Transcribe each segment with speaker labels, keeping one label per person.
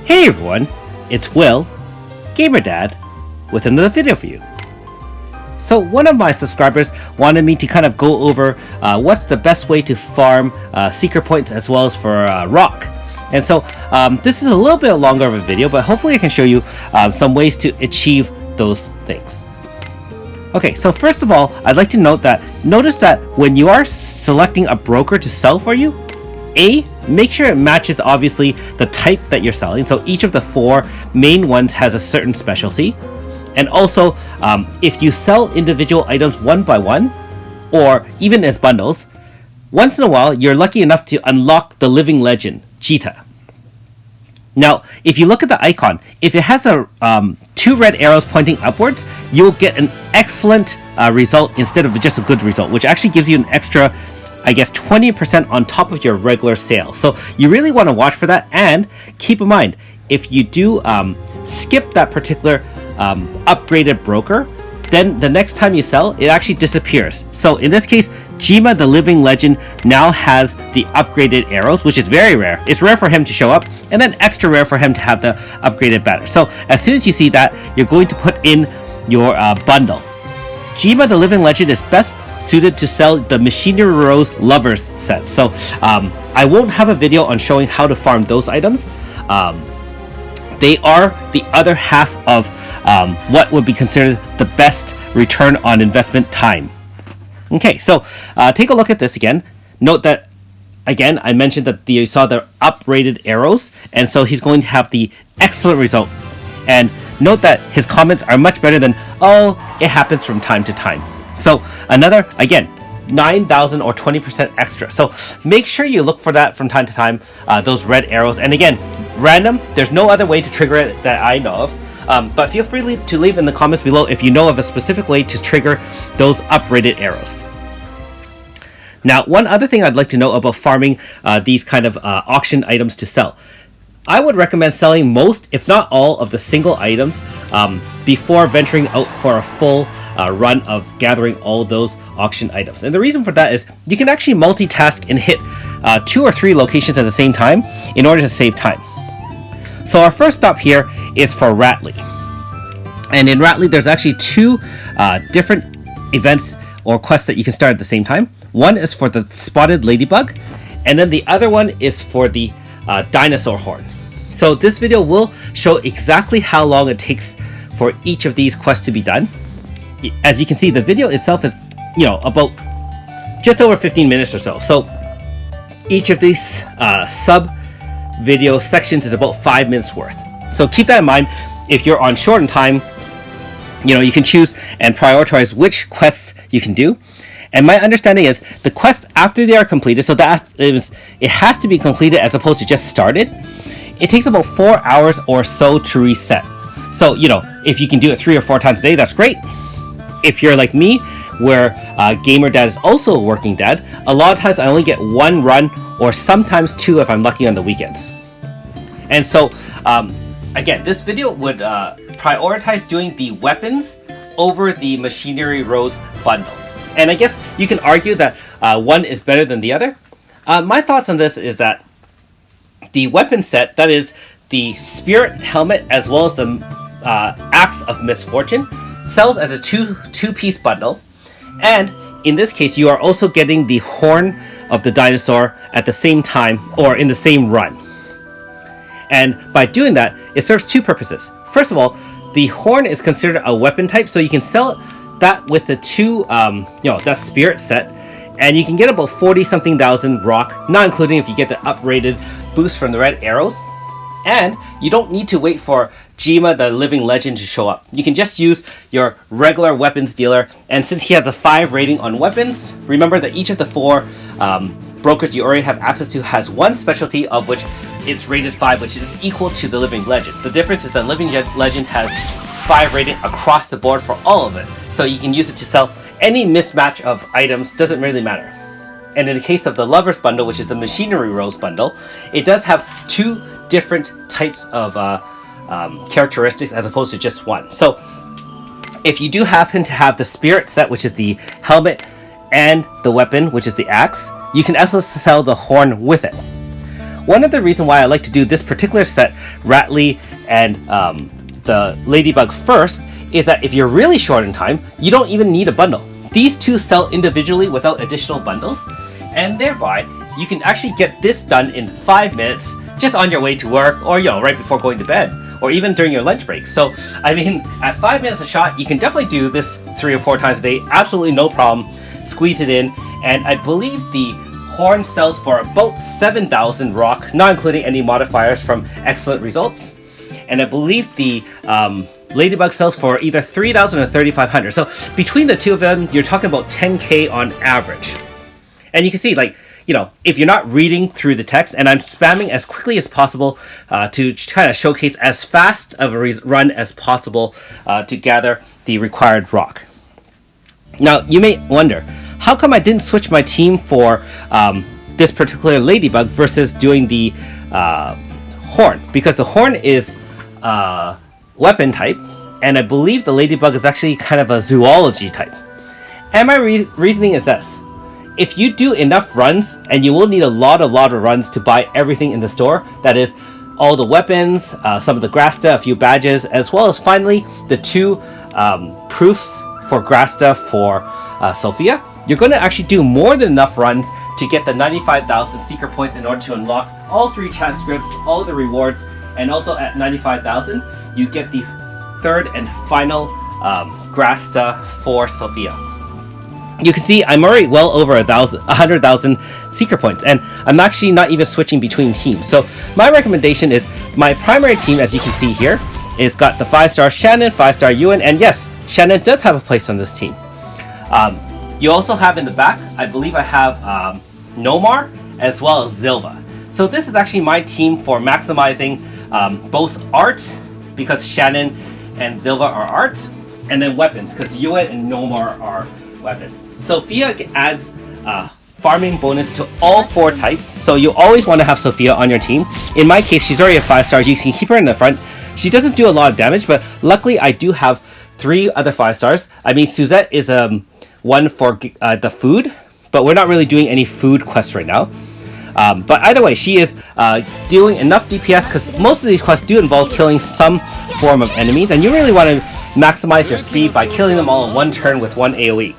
Speaker 1: Hey everyone, it's Will, Gamer Dad, with another video for you. So one of my subscribers wanted me to kind of go over what's the best way to farm secret points as well as for ROC. And so this is a little bit longer of a video, but hopefully I can show you some ways to achieve those things. Okay, so first of all, I'd like to notice that when you are selecting a broker to sell for you, make sure it matches obviously the type that you're selling. So each of the 4 main ones has a certain specialty. And also, if you sell individual items one by one, or even as bundles, once in a while you're lucky enough to unlock the living legend, Jita. Now, if you look at the icon, if it has 2 red arrows pointing upwards, you'll get an excellent result instead of just a good result, which actually gives you an extra, I guess, 20% on top of your regular sale. So you really want to watch for that, and keep in mind, if you do skip that particular upgraded broker, then the next time you sell, it actually disappears. So in this case, Jima the Living Legend now has the upgraded arrows, which is very rare. It's rare for him to show up, and then extra rare for him to have the upgraded banner. So as soon as you see that, you're going to put in your bundle. Jima the Living Legend is best suited to sell the Machinery Rose Lovers set. So I won't have a video on showing how to farm those items. They are the other half of what would be considered the best return on investment time. Okay, so take a look at this again. Note that, again, I mentioned that you saw the uprated arrows, and so he's going to have the excellent result. And note that his comments are much better than, oh, it happens from time to time. So another, again, 9,000 or 20% extra. So make sure you look for that from time to time, those red arrows. And again, random, there's no other way to trigger it that I know of. But feel free to leave in the comments below if you know of a specific way to trigger those uprated arrows. Now, one other thing I'd like to know about farming these kind of auction items to sell. I would recommend selling most, if not all, of the single items before venturing out for a full run of gathering all those auction items. And the reason for that is you can actually multitask and hit 2 or 3 locations at the same time in order to save time. So our first stop here is for Ratley. And in Ratley, there's actually 2 different events or quests that you can start at the same time. One is for the spotted ladybug, and then the other one is for the dinosaur horn. So this video will show exactly how long it takes for each of these quests to be done. As you can see, the video itself is, about just over 15 minutes or so. So each of these sub video sections is about 5 minutes worth. So keep that in mind. If you're on short in time, you can choose and prioritize which quests you can do. And my understanding is the quests after they are completed, so that it has to be completed as opposed to just started. It takes about 4 hours or so to reset. So, if you can do it 3 or 4 times a day, that's great. If you're like me, where Gamer Dad is also a working dad, a lot of times I only get 1 run or sometimes 2 if I'm lucky on the weekends. And so, again, this video would prioritize doing the weapons over the Machinery Rose bundle. And I guess you can argue that one is better than the other. My thoughts on this is that the weapon set, that is the Spirit Helmet as well as the Axe of Misfortune, sells as a two-piece bundle. And in this case, you are also getting the Horn of the Dinosaur at the same time or in the same run. And by doing that, it serves 2 purposes. First of all, the Horn is considered a weapon type, so you can sell that with the 2, that spirit set, and you can get about 40-something thousand ROC, not including if you get the uprated boost from the red arrows. And you don't need to wait for Jima the Living Legend to show up. You can just use your regular weapons dealer, and since he has a 5 rating on weapons, remember that each of the 4 brokers you already have access to has 1 specialty of which it's rated 5, which is equal to the Living Legend. The difference is that Living Legend has 5 rating across the board for all of it. So you can use it to sell any mismatch of items, doesn't really matter. And in the case of the Lovers bundle, which is the Machinery Rose bundle, it does have 2 different types of characteristics as opposed to just 1. So if you do happen to have the Spirit set, which is the helmet, and the weapon, which is the axe, you can also sell the horn with it. one of the reasons why I like to do this particular set, Rattly and the Ladybug first, is that if you're really short in time, you don't even need a bundle. These two sell individually without additional bundles, and thereby you can actually get this done in 5 minutes just on your way to work, or right before going to bed, or even during your lunch break. So I mean, at 5 minutes a shot, you can definitely do this 3 or 4 times a day, absolutely no problem. Squeeze it in, and I believe the horn sells for about 7,000 ROC, not including any modifiers from excellent results. And I believe the Ladybug sells for either 3,000 or 3,500. So between the two of them, you're talking about 10k on average. And you can see, like, if you're not reading through the text, and I'm spamming as quickly as possible to kind of showcase as fast of a run as possible to gather the required ROC. Now, you may wonder, how come I didn't switch my team for this particular Ladybug versus doing the horn? Because the horn is weapon type, and I believe the Ladybug is actually kind of a zoology type. And my reasoning is this. If you do enough runs, and you will need a lot of runs to buy everything in the store, that is, all the weapons, some of the Grasta, a few badges, as well as finally the 2 proofs for Grasta for Sophia, you're going to actually do more than enough runs to get the 95,000 secret points in order to unlock all 3 chat scripts, all the rewards, and also at 95,000, you get the 3rd and final Grasta for Sophia. You can see I'm already well over 100,000 secret points, and I'm actually not even switching between teams. So my recommendation is my primary team, as you can see here, is got the 5-star Shannon, 5-star Ewan, and yes, Shannon does have a place on this team. You also have in the back, I believe I have Nomar as well as Zilva. So this is actually my team for maximizing both art, because Shannon and Zilva are art, and then weapons, because Ewan and Nomar are weapons. Sophia adds farming bonus to all 4 types, so you always want to have Sophia on your team. In my case, she's already a 5-star. You can keep her in the front. She doesn't do a lot of damage, but luckily I do have 3 other 5-stars. I mean, Suzette is one for the food, but we're not really doing any food quests right now. But either way, she is doing enough DPS, because most of these quests do involve killing some form of enemies, and you really want to maximize your speed by killing them all in 1 turn with 1 AoE.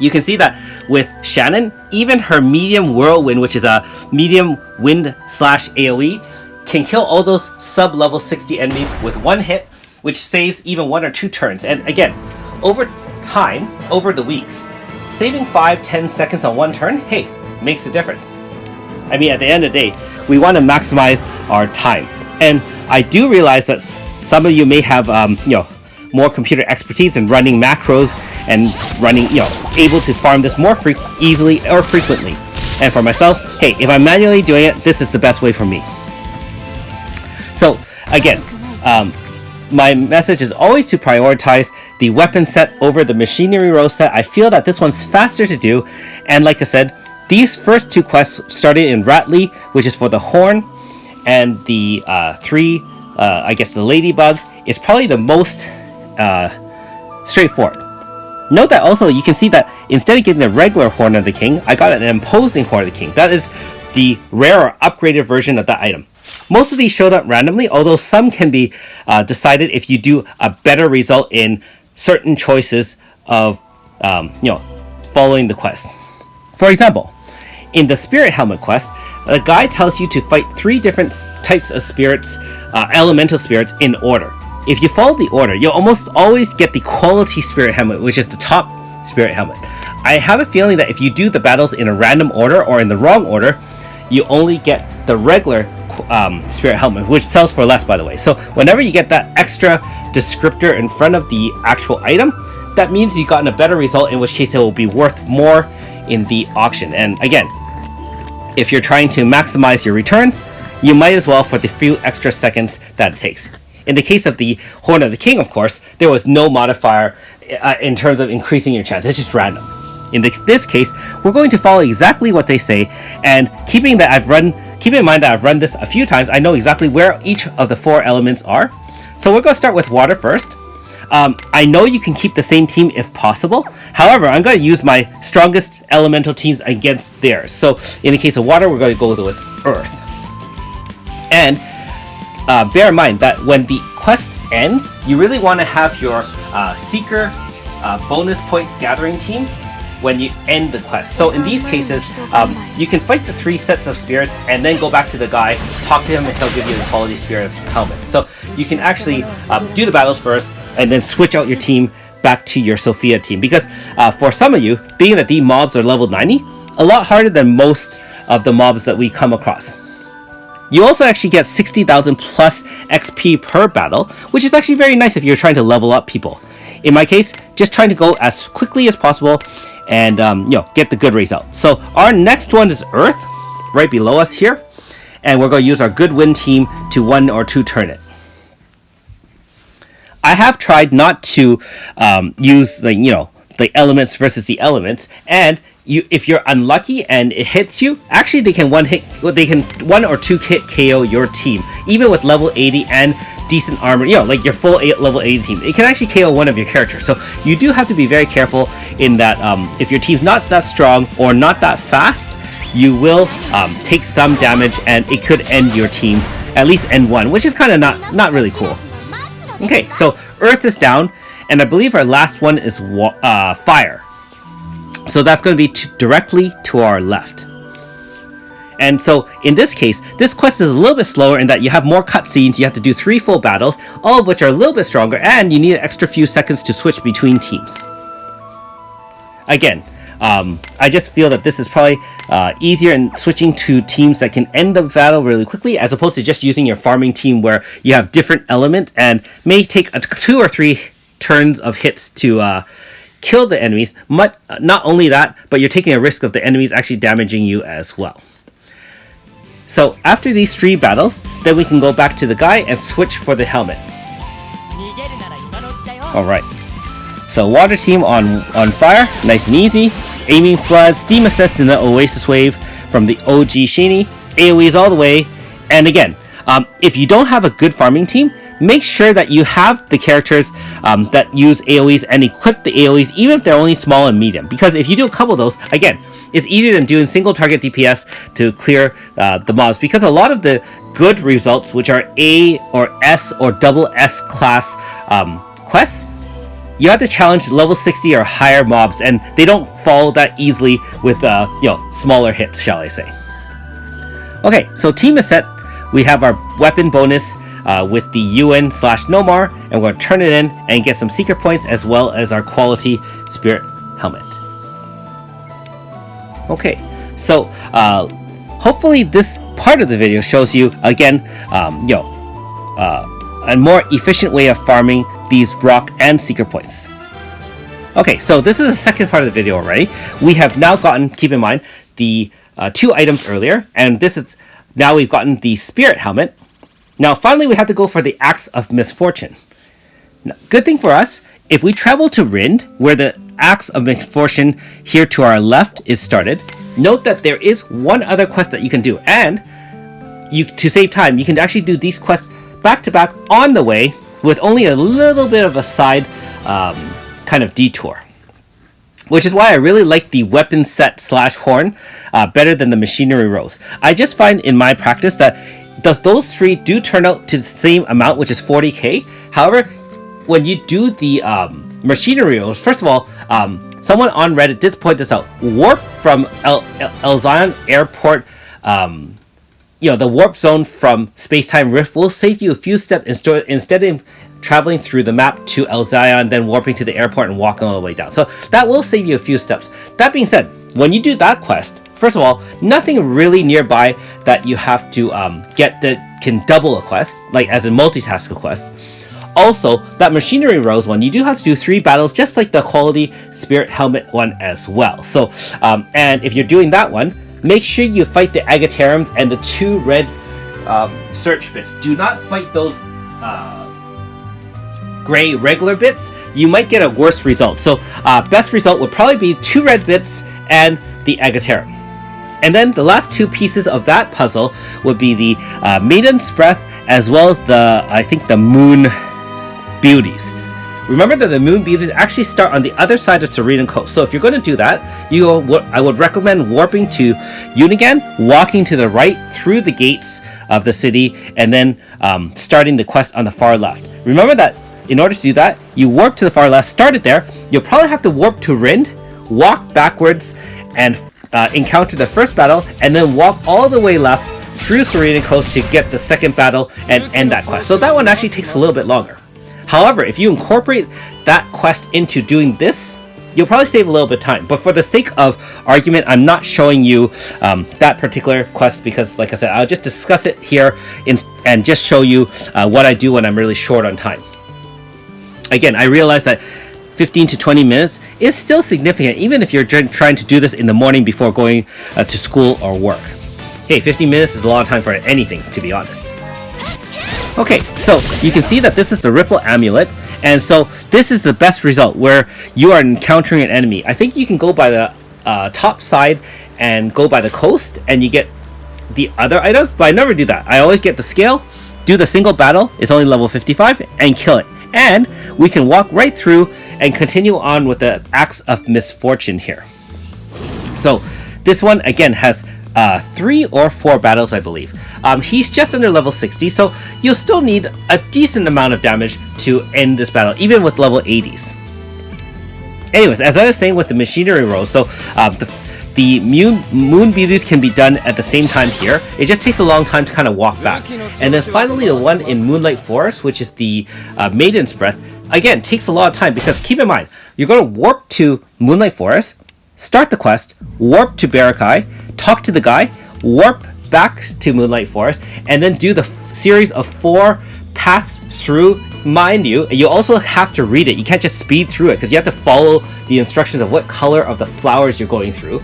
Speaker 1: You can see that with Shannon, even her medium whirlwind, which is a medium wind / AoE, can kill all those sub-level 60 enemies with 1 hit, which saves even 1 or 2 turns. And again, over time, over the weeks, saving 5-10 seconds on 1 turn, hey, makes a difference. I mean, at the end of the day, we want to maximize our time. And I do realize that some of you may have, more computer expertise in running macros and running, able to farm this more easily or frequently. And for myself, hey, if I'm manually doing it, this is the best way for me. So again, my message is always to prioritize the weapon set over the machinery row set. I feel that this one's faster to do, and like I said, these first 2 quests started in Rattly, which is for the horn, and the 3, I guess the Ladybug, is probably the most straightforward. Note that also you can see that instead of getting the regular Horn of the King, I got an imposing Horn of the King. That is the rare or upgraded version of that item. Most of these showed up randomly, although some can be decided if you do a better result in certain choices of following the quest. For example, in the Spirit Helmet quest, the guide tells you to fight 3 different types of spirits, elemental spirits, in order. If you follow the order, you'll almost always get the quality Spirit Helmet, which is the top Spirit Helmet. I have a feeling that if you do the battles in a random order or in the wrong order, you only get the regular Spirit Helmet, which sells for less, by the way. So whenever you get that extra descriptor in front of the actual item, that means you've gotten a better result, in which case it will be worth more in the auction. And again, if you're trying to maximize your returns, you might as well for the few extra seconds that it takes. In the case of the Horn of the King, of course, there was no modifier in terms of increasing your chance. It's just random. In this case, we're going to follow exactly what they say, and keep in mind that I've run this a few times, I know exactly where each of the 4 elements are. So we're going to start with water first. I know you can keep the same team if possible. However, I'm going to use my strongest elemental teams against theirs. So in the case of water, we're going to go with earth. And bear in mind that when the quest ends, you really want to have your Seeker bonus point gathering team when you end the quest. So in these cases, you can fight the 3 sets of spirits and then go back to the guy, talk to him, and he'll give you the quality spirit helmet. So you can actually do the battles first and then switch out your team back to your Sophia team. Because for some of you, being that the mobs are level 90, a lot harder than most of the mobs that we come across. You also actually get 60,000 plus XP per battle, which is actually very nice if you're trying to level up people. In my case, just trying to go as quickly as possible and get the good result. So our next one is Earth, right below us here, and we're going to use our good win team to 1 or 2 turn it. I have tried not to use the elements versus the elements, and if you're unlucky and it hits you, actually they can 1 or 2 hit KO your team, even with level 80 and decent armor, like your full level 80 team. It can actually KO one of your characters. So you do have to be very careful in that if your team's not that strong or not that fast, you will take some damage and it could end your team, at least end one, which is kind of not really cool. Okay, so Earth is down, and I believe our last one is Fire. So that's going to be directly to our left. And so in this case, this quest is a little bit slower in that you have more cutscenes, you have to do 3 full battles, all of which are a little bit stronger, and you need an extra few seconds to switch between teams. Again, I just feel that this is probably easier in switching to teams that can end the battle really quickly, as opposed to just using your farming team where you have different elements and may take 2 or 3 turns of hits to kill the enemies. Not only that, but you're taking a risk of the enemies actually damaging you as well. So after these 3 battles, then we can go back to the guy and switch for the helmet. Alright, so water team on fire, nice and easy. Aiming flood, steam assist in the Oasis wave from the OG Shiny, AoEs all the way. And again, if you don't have a good farming team, make sure that you have the characters that use AoEs and equip the AoEs, even if they're only small and medium. Because if you do a couple of those, again, it's easier than doing single target DPS to clear the mobs. Because a lot of the good results, which are A or S or double S class quests, you have to challenge level 60 or higher mobs, and they don't fall that easily with smaller hits, shall I say. Okay, so team is set. We have our weapon bonus with the UN/Nomar, and we're going to turn it in and get some secret points as well as our quality spirit helmet. Okay, so hopefully this part of the video shows you again a more efficient way of farming these rock and secret points. Okay, so this is the second part of the video already. We have now gotten, keep in mind, the 2 items earlier, and this is now we've gotten the spirit helmet. Now finally we have to go for the Axe of Misfortune. Now, good thing for us, if we travel to Rind, where the Axe of Misfortune here to our left is started, note that there is one other quest that you can do, and to save time, you can actually do these quests back to back on the way with only a little bit of a side kind of detour. Which is why I really like the weapon set / horn better than the machinery rose. I just find in my practice that those 3 do turn out to the same amount, which is 40k. However, when you do the machinery rose, first of all, someone on Reddit did point this out. Warp from El Zion Airport, the warp zone from Space-Time Rift will save you a few steps instead of traveling through the map to El Zion, then warping to the airport and walking all the way down. So that will save you a few steps. That being said, when you do that quest, first of all, nothing really nearby that you have to get that can double a quest, like as a multitask a quest. Also, that machinery rose one, you do have to do 3 battles, just like the quality spirit helmet one as well. So, and if you're doing that one, make sure you fight the Agaterums and the 2 red search bits. Do not fight those gray regular bits. You might get a worse result. So, best result would probably be 2 red bits and the Agaterum. And then the last 2 pieces of that puzzle would be the Maiden's Breath as well as the Moon Beauties. Remember that the Moon Beauties actually start on the other side of Serena Coast. So if you're going to do that, I would recommend warping to Unigan, walking to the right through the gates of the city, and then starting the quest on the far left. Remember that in order to do that, you warp to the far left, start it there. You'll probably have to warp to Rind, walk backwards, and encounter the first battle, and then walk all the way left through Serena Coast to get the second battle and end that quest. So that one actually takes a little bit longer. However, if you incorporate that quest into doing this, you'll probably save a little bit of time. But for the sake of argument, I'm not showing you that particular quest because, like I said, I'll just discuss it here and just show you what I do when I'm really short on time. Again, I realize that 15 to 20 minutes is still significant, even if you're trying to do this in the morning before going to school or work. Hey, 15 minutes is a lot of time for anything, to be honest. Okay, so you can see that this is the Ripple Amulet, and so this is the best result where you are encountering an enemy. I think you can go by the top side and go by the coast, and you get the other items, but I never do that. I always get the scale, do the single battle, it's only level 55, and kill it. And we can walk right through and continue on with the Axe of Misfortune here. So this one, again, has 3 or 4 battles, I believe. He's just under level 60, so you'll still need a decent amount of damage to end this battle, even with level 80s. Anyways, as I was saying with the machinery rows, so the moon beauties can be done at the same time here. It just takes a long time to kind of walk back. And then finally the one in Moonlight Forest, which is the Maiden's Breath, again, takes a lot of time because keep in mind, you're going to warp to Moonlight Forest, start the quest, warp to Barakai, talk to the guy, warp back to Moonlight Forest, and then do the series of 4 paths through. Mind you, you also have to read it. You can't just speed through it because you have to follow the instructions of what color of the flowers you're going through.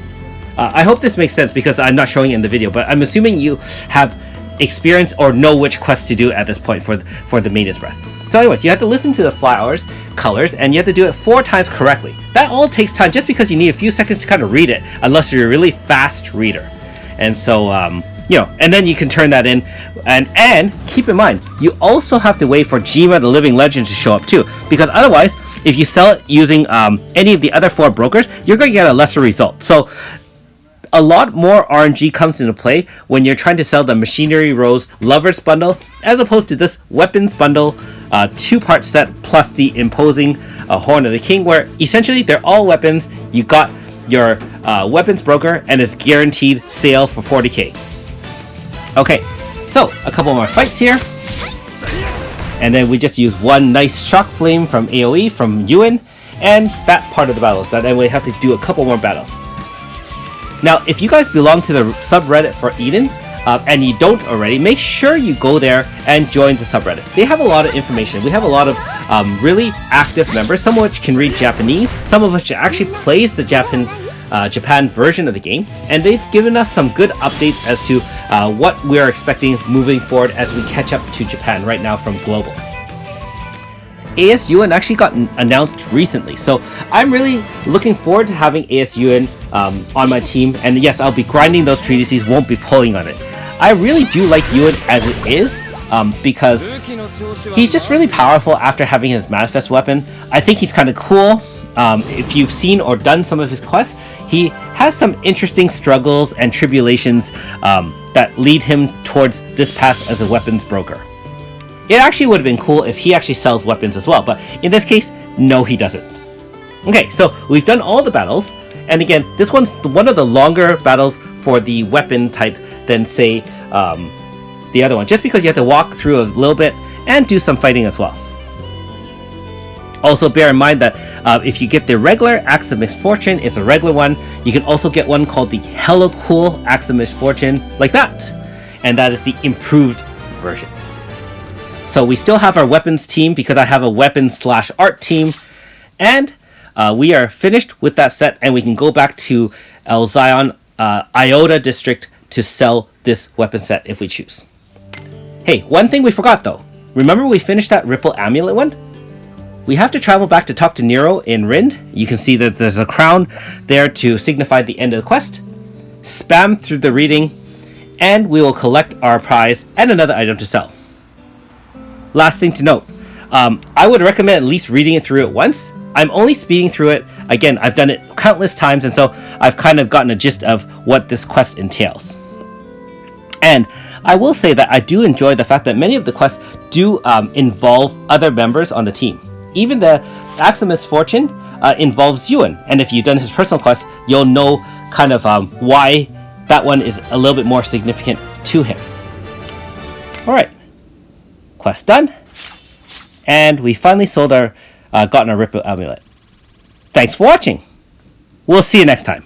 Speaker 1: I hope this makes sense because I'm not showing it in the video, but I'm assuming you have experience or know which quest to do at this point for the Maiden's Breath. So anyways, you have to listen to the flowers, colors, and you have to do it 4 times correctly. That all takes time just because you need a few seconds to kind of read it, unless you're a really fast reader. And so, and then you can turn that in. And keep in mind, you also have to wait for Jima the Living Legend to show up too, because otherwise, if you sell it using any of the other 4 brokers, you're going to get a lesser result. So a lot more RNG comes into play when you're trying to sell the Machinery Rose Lovers Bundle, as opposed to this Weapons Bundle 2-part set plus the imposing Horn of the King, where essentially they're all weapons. You got your weapons broker, and it's guaranteed sale for 40k. Okay, so a couple more fights here. And then we just use one nice shock flame from AoE from Ewan, and that part of the battle is done, and we have to do a couple more battles. Now, if you guys belong to the subreddit for Eden, and you don't already, make sure you go there and join the subreddit. They have a lot of information. We have a lot of really active members, some of which can read Japanese, some of which actually plays the Japan version of the game, and they've given us some good updates as to what we are expecting moving forward as we catch up to Japan right now from Global. ASUN actually got announced recently, so I'm really looking forward to having ASUN on my team, and yes, I'll be grinding those treatises, won't be pulling on it. I really do like Ewan as it is, because he's just really powerful after having his manifest weapon. I think he's kind of cool. If you've seen or done some of his quests, he has some interesting struggles and tribulations that lead him towards this path as a weapons broker. It actually would have been cool if he actually sells weapons as well, but in this case, no, he doesn't. Okay, so we've done all the battles, and again, this one's one of the longer battles for the weapon type than, say, the other one, just because you have to walk through a little bit and do some fighting as well. Also, bear in mind that if you get the regular Axe of Misfortune, it's a regular one. You can also get one called the Hella Cool Axe of Misfortune, like that. And that is the improved version. So we still have our weapons team because I have a weapons/art team. And we are finished with that set, and we can go back to El Zion Iota District to sell this weapon set if we choose. Hey, one thing we forgot though. Remember we finished that Ripple Amulet one? We have to travel back to talk to Nero in Rind. You can see that there's a crown there to signify the end of the quest. Spam through the reading, and we will collect our prize and another item to sell. Last thing to note, I would recommend at least reading it through it once. I'm only speeding through it. Again, I've done it countless times, and so I've kind of gotten a gist of what this quest entails. And I will say that I do enjoy the fact that many of the quests do involve other members on the team. Even the Acts of Misfortune involves Ewan, and if you've done his personal quest, you'll know kind of why that one is a little bit more significant to him. Alright, quest done, and we finally sold our gotten our Ripple Amulet. Thanks for watching. We'll see you next time.